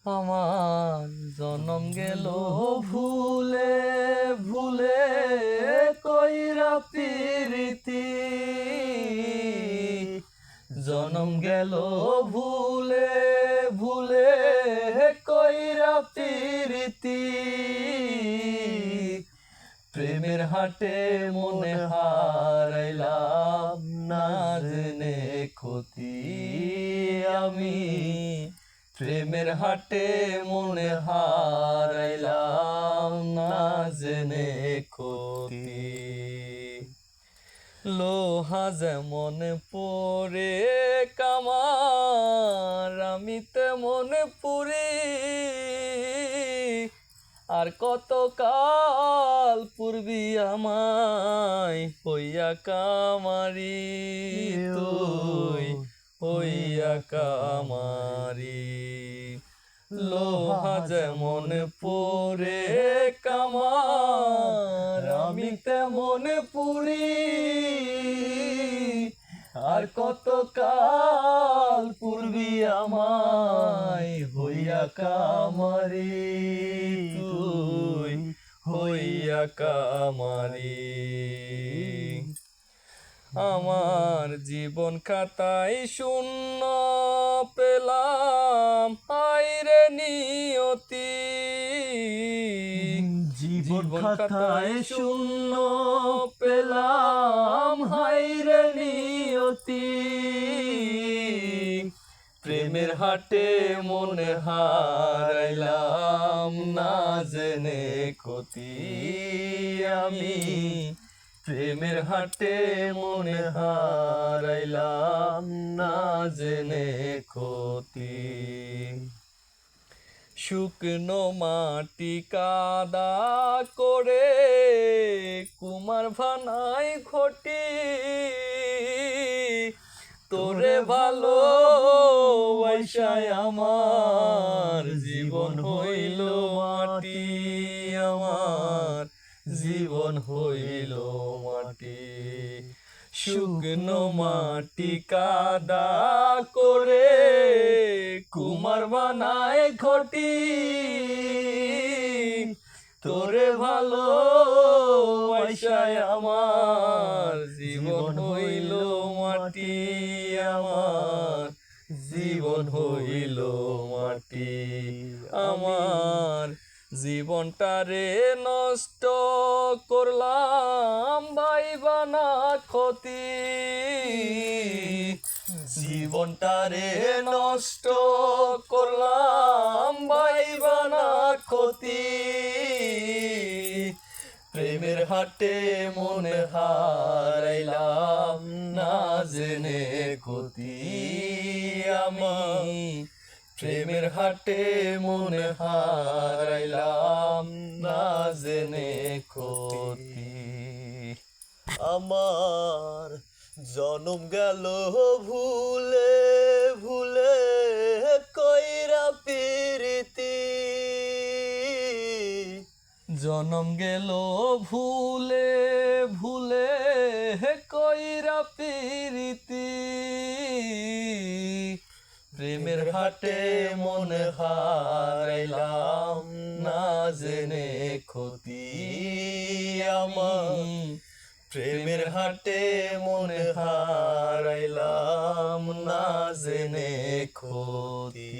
আমার জনম গেল ভুলে ভুলে কইরা প্রীতি, জনম গেল ভুলে ভুলে কইরা প্রীতি, প্রেমের হাটে মনে হারাইলাম না জেনে ক্ষতি আমি, প্রেমের হাটে মনে হারাইলাম না জেনে ক্ষতি। লোহা যেমন পরে কামার আমি তেমন পুরি, আর কত কাল পূর্বী আমায় হইয়া কামারি, তুই হইয়া কামারি। লোহা যেমন পরে কামার আমি তেমন পুরি, আর কত কাল পূর্বী আমায় হইয়া কামারি, তুই হইয়া কামারি। আমার জীবন খাতায় শূন্য পেলাম হায়রে নিয়তি, জীবন খাতায় শূন্য পেলাম হায়রে নিয়তি, প্রেমের হাটে মনে হারাইলাম না জেনে ক্ষতি আমি, প্রেমের হাটে মনে হারাইলাম না জেনে ক্ষতি। শুকনো মাটি কাদা করে কুমার ভানাই ঘটি, তোরে ভালো বৈশায় আমার জীবন হইল মাটি, আমার জীবন হইল মাটি। শুকনো মাটি কাদা করে কুমার বানায় ঘটি, তোরে ভালো বৈশায় আমার জীবন হইল মাটি, আমার জীবন হইল মাটি। আমার জীবনটারে নষ্ট করলাম ভাইবা না ক্ষতি, জীবনটারে নষ্ট করলাম ভাইবা না ক্ষতি, প্রেমের হাটে মনে হারাইলাম না জেনে ক্ষতি আমি, প্রেমের হাটে মনে হারাইলাম না জেনে ক্ষতি। আমার জনম গেল ভুলে ভুলে কইরা প্রীতি, জনম গেল ভুলে ভুলে কইরা প্রীতি, প্রেমের হাটে মনে হারাইলাম না জেনে ক্ষতি আমি, প্রেমের হাটে মনে হারাইলাম না জেনে ক্ষতি।